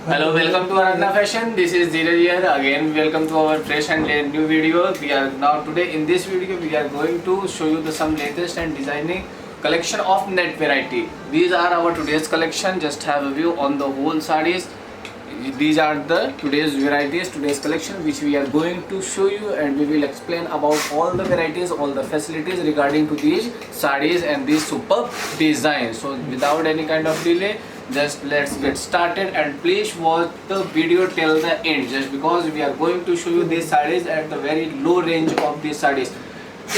Hello, welcome to Aradhana Fashion. This is Dheeraj here. Again, welcome to our fresh and new video. We are now today in this video we are going to show you some latest and designing collection of net variety. These are our today's collection. Just have a view on the whole sarees. These are the today's varieties, today's collection which we are going to show you, and we will explain about all the varieties, all the facilities regarding to these sarees and these superb designs. So without any kind of delay, just let's get started, and please watch the video till the end, just because we are going to show you these sarees at the very low range of these sarees.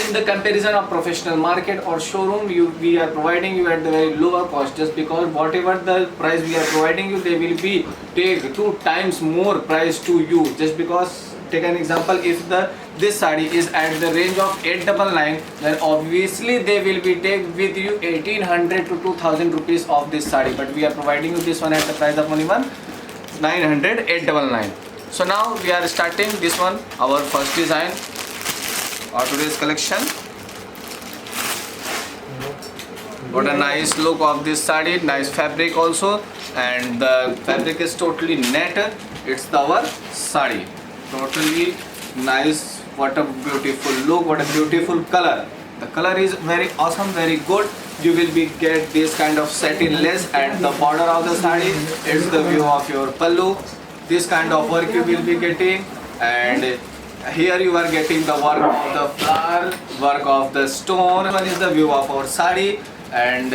In the comparison of professional market or showroom, we are providing you at the very lower cost, just because whatever the price we are providing you, they will be take 2 times more price to you. Just because, take an example, if this saree is at the range of 899, then obviously they will be take with you 1800 to 2000 rupees of this saree, but we are providing you this one at the price of only 900, 899. So now we are starting this one, our first design or today's collection. What a nice look of this saree, nice fabric also, and the fabric is totally net. It's our saree, totally nice. What a beautiful look, what a beautiful color. The color is very awesome, very good. You will be get this kind of satin lace at the border of the saree. It's the view of your pallu. This kind of work you will be getting, and here you are getting the work of the flower, work of the stone. One is the view of our saree, and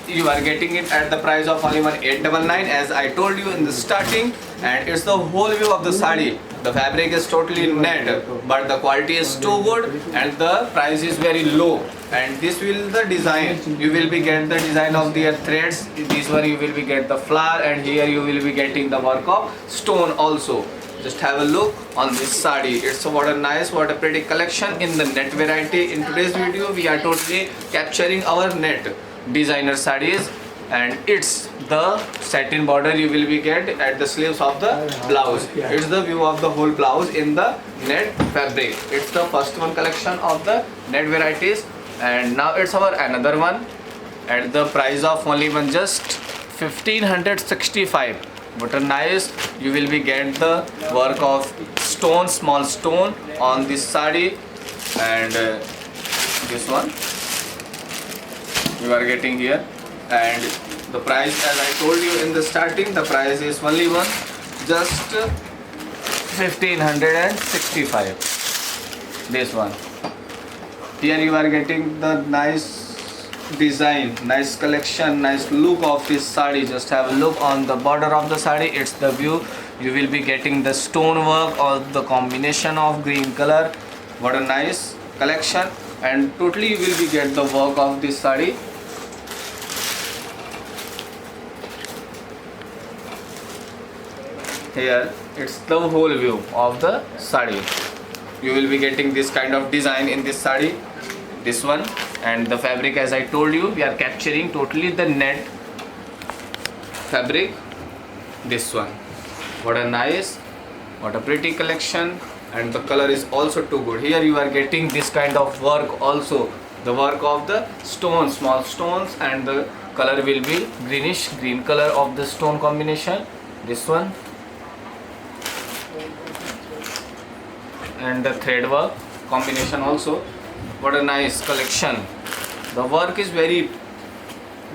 you are getting it at the price of only 899, as I told you in the starting. And it's the whole view of the saree. The fabric is totally net, but the quality is too good, and the price is very low. And this will the design. You will be get the design of the threads. This one you will be get the flower, and here you will be getting the work of stone also. Just have a look on this saree. It's what a nice, what a pretty collection in the net variety. In today's video we are totally capturing our net designer sarees, and it's the satin border you will be get at the sleeves of the blouse. It's the view of the whole blouse in the net fabric. It's the first one collection of the net varieties, and now it's our another one at the price of only just 1565. What a nice, you will be get the work of stone, small stone on this saree, and this one you are getting here. And the price, as I told you in the starting, the price is only just 1565. This one here you are getting the nice design, nice collection, nice look of this saree. Just have a look on the border of the saree. It's the view. You will be getting the stone work or the combination of green color. What a nice collection, and totally you will be get the work of this saree. Here it's the whole view of the saree. You will be getting this kind of design in this saree, this one. And the fabric, as I told you, we are capturing totally the net fabric. This one, what a nice, what a pretty collection, and the color is also too good. Here you are getting this kind of work also, the work of the stones, small stones, and the color will be greenish green color of the stone combination. This one, and the thread work combination also. What a nice collection. The work is very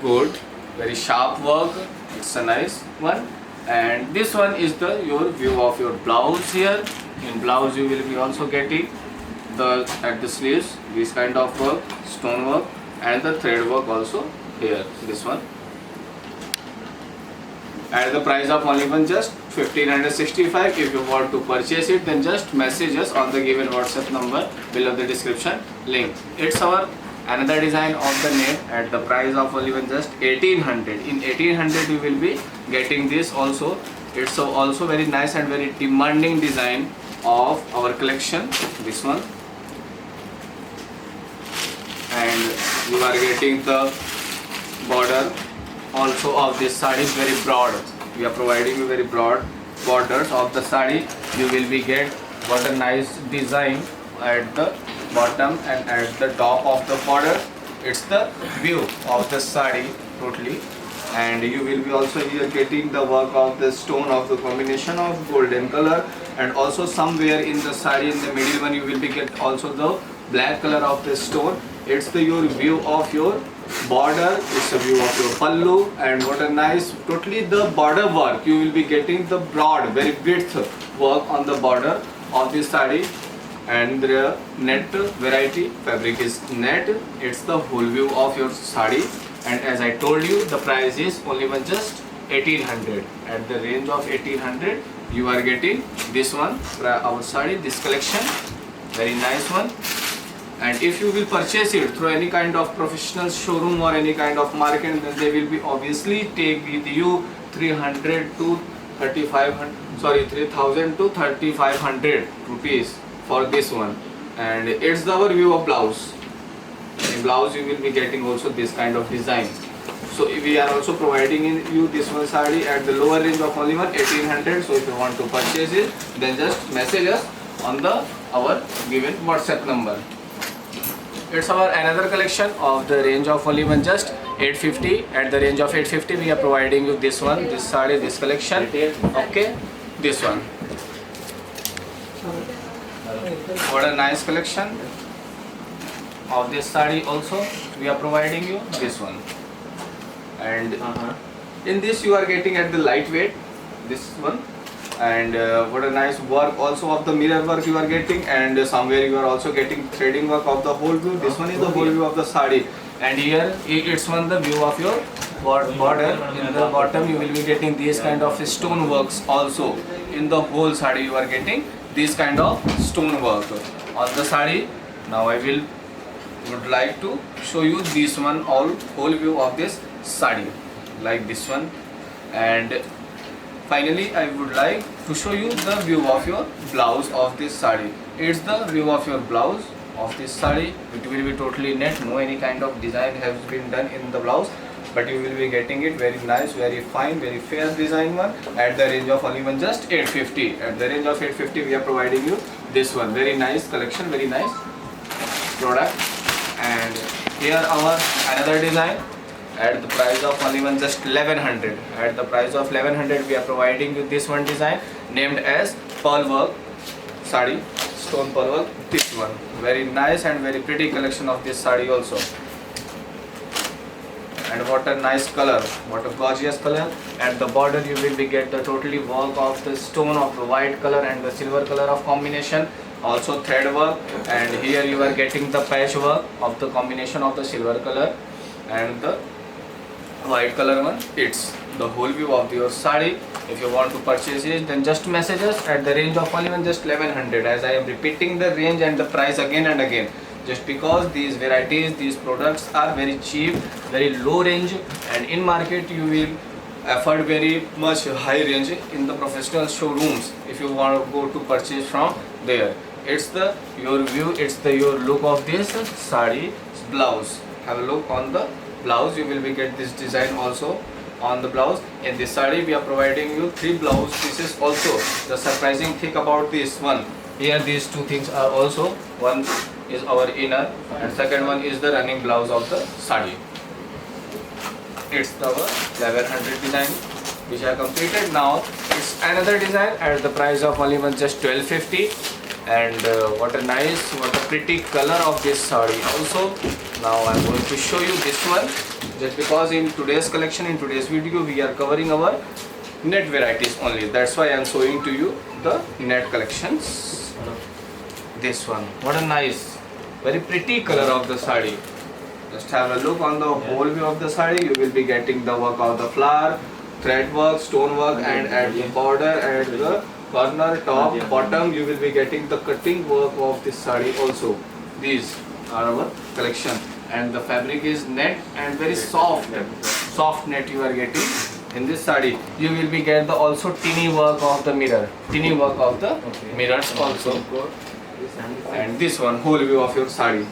good, very sharp work. It's a nice one. And this one is the your view of your blouse. Here in blouse you will be also getting the at the sleeves this kind of work, stone work, and the thread work also here. This one at the price of only just 1565. If you want to purchase it, then just message us on the given WhatsApp number below the description link. It's our another design of the net at the price of only just 1800. In 1800 you will be getting this also. It's also very nice and very demanding design of our collection, this one. And you are getting the border also of this saree is very broad. We are providing you very broad borders of the saree. You will be get what a nice design at the bottom and at the top of the border. It's the view of the saree totally and you will be also here getting the work of the stone of the combination of golden color, and also somewhere in the sari in the middle one you will be get also the black color of the stone. It's the your view of your border, it's a view of your pallu, and what a nice totally the border work. You will be getting the broad very width work on the border of this sari, and the net variety fabric is net. It's the whole view of your sari, and as I told you the price is only one just 1800. At the range of 1800 you are getting this one, our sari, this collection, very nice one. And if you will purchase it through any kind of professional showroom or any kind of market, then they will be obviously take with you 300 to 3500, sorry, 3000 to 3500 rupees for this one. And it's the overview of blouse. In blouse you will be getting also this kind of design. So we are also providing in you this one sari at the lower range of only 1800. So if you want to purchase it, then just message us on the our given WhatsApp number. It's our another collection of the range of only one just 850. At the range of 850 we are providing you this one, this sari, this collection. Okay, this one. What a nice collection of this sari also we are providing you this one. And in this you are getting at the lightweight, this one. And what a nice work also of the mirror work you are getting, and somewhere you are also getting threading work of the whole view. This one is the whole view of the sari, and here it's one the view of your border. In the bottom you will be getting these kind of stone works also. In the whole sari you are getting this kind of stone work on the sari. Now I would like to show you this one, whole view of this sari, like this one. And finally I would like to show you the view of your blouse of this sari. It's the view of your blouse of this sari. It will be totally net, no any kind of design has been done in the blouse, but you will be getting it very nice, very fine, very fair design one at the range of only one just 850. At the range of 850 we are providing you this one, very nice collection, very nice product. And here our another design at the price of only one just 1100. At the price of 1100 we are providing you this one design named as pearl work sari, stone pearl work. This one very nice and very pretty collection of this sari also. And what a nice color, what a gorgeous color. At the border you will be get the totally work of the stone of the white color and the silver color of combination, also thread work. And here you are getting the patch work of the combination of the silver color and the white color one. It's the whole view of your sari. If you want to purchase it, then just message us at the range of only one just 1100. As I am repeating the range and the price again and again, just because these varieties, these products are very cheap, very low range, and in market you will afford very much high range in the professional showrooms if you want to go to purchase from there. It's the your view, it's the your look of this sari blouse. Have a look on the blouse, you will be get this design also on the blouse. In this sari we are providing you 3 blouse pieces also. The surprising thing about this one, here these 2 things are also, one is our inner and second one is the running blouse of the sari. It's our 1100 design which I completed. Now it's another design at the price of only one just 1250. And what a nice, what a pretty color of this sari also. Now I'm going to show you this one, just because in today's collection, in today's video we are covering our net varieties only. That's why I'm showing to you the net collections. This one, what a nice, very pretty color of the sari. Just have a look on the whole view of the sari. You will be getting the work of the flower, thread work, stone work, and at the border and the corner, top, bottom you will be getting the cutting work of this sari also. These are our collection, and the fabric is net and very soft net you are getting in this sari. You will be get the also teeny work of the mirror, teeny work of the mirrors also. And this one, whole view of your sari.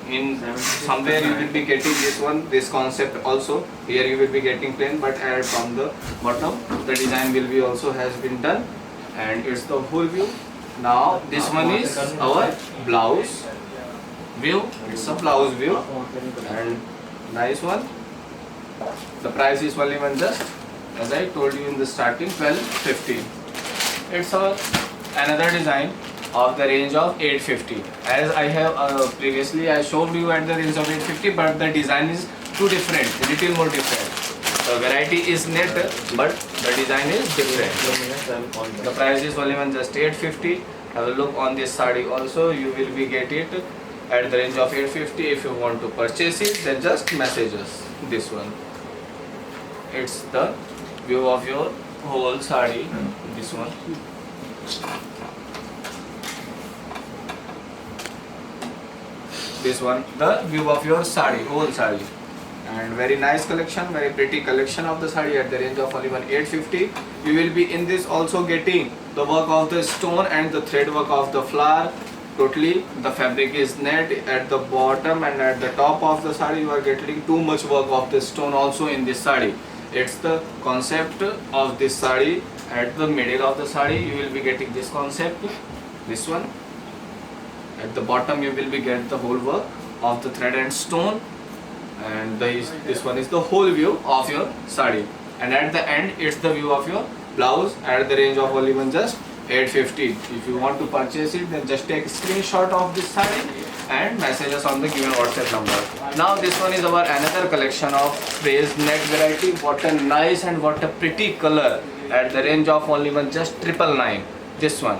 In somewhere you will be getting this one, this concept also. Here you will be getting plain, but add from the bottom the design will be also has been done, and it's the whole view. Now this one is our blouse view. It's a blouse view and nice one. The price is only one just, as I told you in the starting, 1250. It's another design of the range of 850. As I have previously I showed you at the range of 850, but the design is too different, a little more different. The variety is net, but the design is different. The price is only one just 850. Have a look on this sari also. You will be get it at the range of 850. If you want to purchase it, then just message us. This one. It's the view of your whole sari. This one. This one, the view of your sari, whole sari. And very nice collection, very pretty collection of the sari at the range of only 850. You will be in this also getting the work of the stone and the thread work of the flower. Totally the fabric is net at the bottom, and at the top of the sari you are getting too much work of the stone also in this sari. It's the concept of this sari. At the middle of the sari you will be getting this concept, this one. At the bottom you will be get the whole work of the thread and stone, and this one is the whole view of your sari. And at the end it's the view of your blouse at the range of only one just 850. If you want to purchase it, then just take a screenshot of this sari and message us on the given WhatsApp number. Now this one is our another collection of phrase net variety. What a nice and what a pretty color at the range of only one just 999. This one,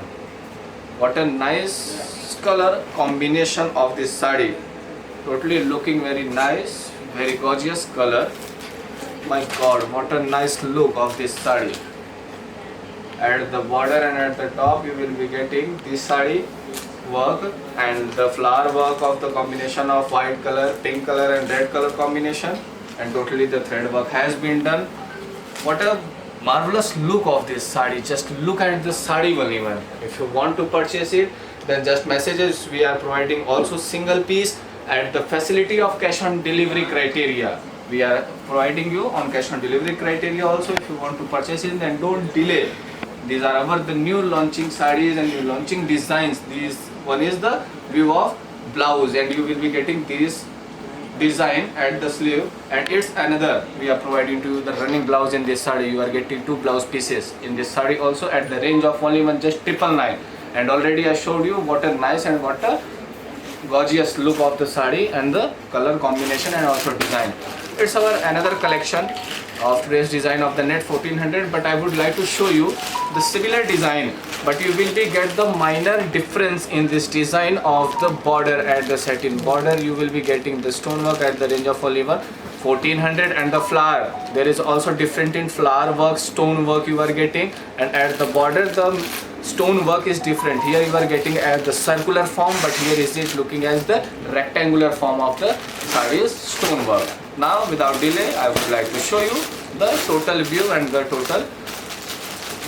what a nice color combination of this sari. Totally looking very nice, very gorgeous color. My god, what a nice look of this sari. At the border and at the top you will be getting this sari work and the flower work of the combination of white color, pink color and red color combination, and totally the thread work has been done. What a marvelous look of this sari. Just look at the sari only one. If you want to purchase it, then just message us. We are providing also single piece at the facility of cash on delivery criteria. We are providing you on cash on delivery criteria also. If you want to purchase it, then don't delay. These are our the new launching sarees and new launching designs. These one is the view of blouse, and you will be getting this design at the sleeve, and it's another. We are providing to you the running blouse in this sari. You are getting two blouse pieces in this sari also at the range of only one just 999. And already I showed you what a nice and what a gorgeous look of the sari and the color combination and also design. It's our another collection of today's design of the net 1400, but I would like to show you the similar design, but you will be get the minor difference in this design of the border. At the satin border you will be getting the stonework at the range of only 1400, and the flower, there is also different in flower work, stone work you are getting, and at the border the stone work is different. Here you are getting at the circular form, but here is it looking as the rectangular form of the saree's stone work. Now without delay I would like to show you the total view and the total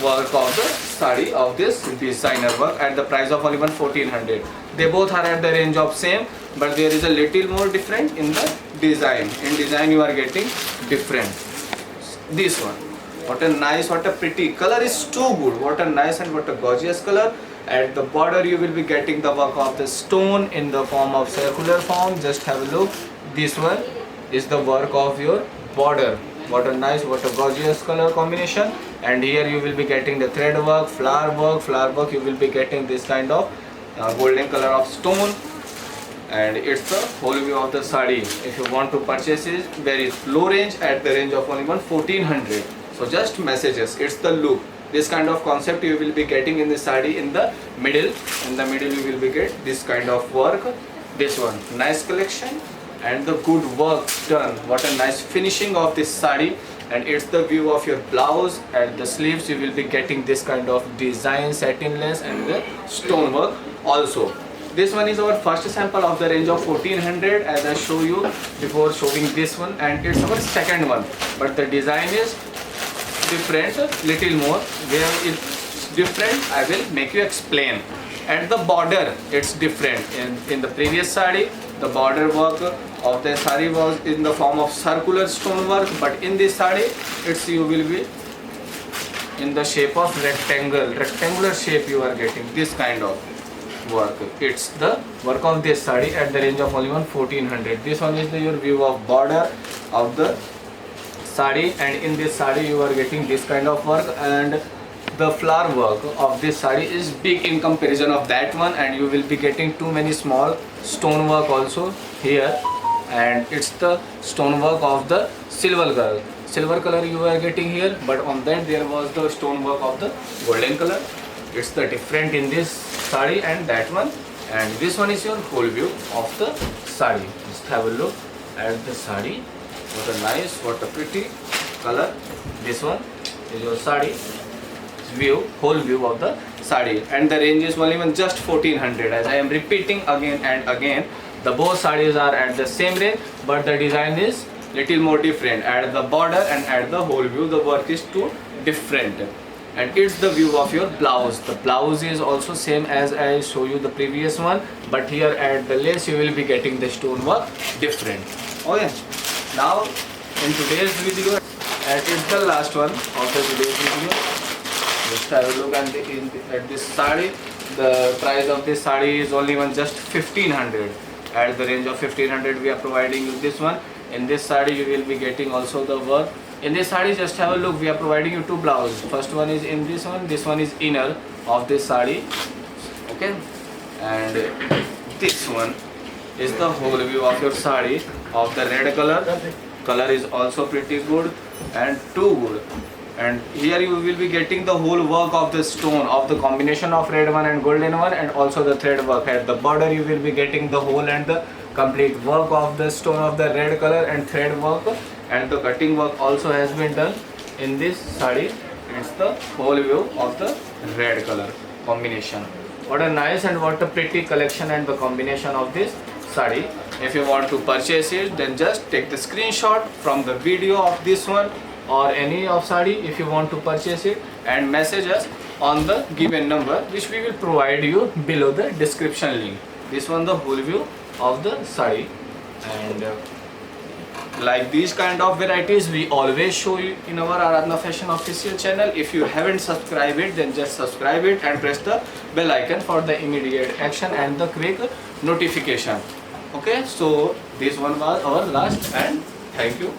work of the sari of this designer work at the price of only 1400. They both are at the range of same, but there is a little more different in the design. In design you are getting different. This one, what a nice, what a pretty color is too good. What a nice and what a gorgeous color. At the border you will be getting the work of the stone in the form of circular form. Just have a look. This one is the work of your border. What a nice, what a gorgeous color combination. And here you will be getting the thread work, flower work, you will be getting this kind of golden color of stone, and it's the whole view of the sari. If you want to purchase it, very low range at the range of only 1400. So just messages. It's the look. This kind of concept you will be getting in the sari in the middle. In the middle you will be get this kind of work. This one, nice collection and the good work done. What a nice finishing of this sari. And it's the view of your blouse. At the sleeves you will be getting this kind of design, satin lace and the stone work also. This one is our first sample of the range of 1400 as I show you before showing this one, and it's our second one, but the design is different, little more. Where it's different I will make you explain. At the border it's different. In the previous sari the border work of the sari was in the form of circular stone work, but in this sari it's you will be in the shape of rectangular shape. You are getting this kind of work. It's the work of this sari at the range of only 1400. This one is your view of border of the sari, and in this sari you are getting this kind of work, and the flower work of this sari is big in comparison of that one, and you will be getting too many small stone work also here, and it's the stone work of the silver color you are getting here, but on that there was the stone work of the golden color. It's the different in this sari and that one, and this one is your whole view of the sari. Just have a look at the sari. What a nice, what a pretty color. This one is your sari view, whole view of the sari, and the range is only just 1400. As I am repeating again and again, the both sarees are at the same range, but the design is little more different. At the border and at the whole view, the work is too different. And it's the view of your blouse. The blouse is also same as I show you the previous one, but here at the lace you will be getting the stone work different. Okay, now in today's video, and it's the last one of the today's video. Just have a look at this sari. The price of this sari is only just 1500. At the range of 1500 we are providing you this one. In this sari you will be getting also the work. In this sari, just have a look, we are providing you two blouses. First one is in this one is inner of this sari, okay, and this one is the whole view of your sari of the red color is also pretty good and too good. And here you will be getting the whole work of the stone, of the combination of red one and golden one, and also the thread work. At the border you will be getting the whole and the complete work of the stone of the red color and thread work, and the cutting work also has been done in this sari. It's the whole view of the red color combination. What a nice and what a pretty collection and the combination of this sari. If you want to purchase it, then just take the screenshot from the video of this one or any of sari if you want to purchase it, and message us on the given number which we will provide you below the description link. This one the whole view of the sari, and like these kind of varieties we always show you in our Aradhana Fashion official channel. If you haven't subscribed it, then just subscribe it and press the bell icon for the immediate action and the quick notification. Okay, so this one was our last, and thank you.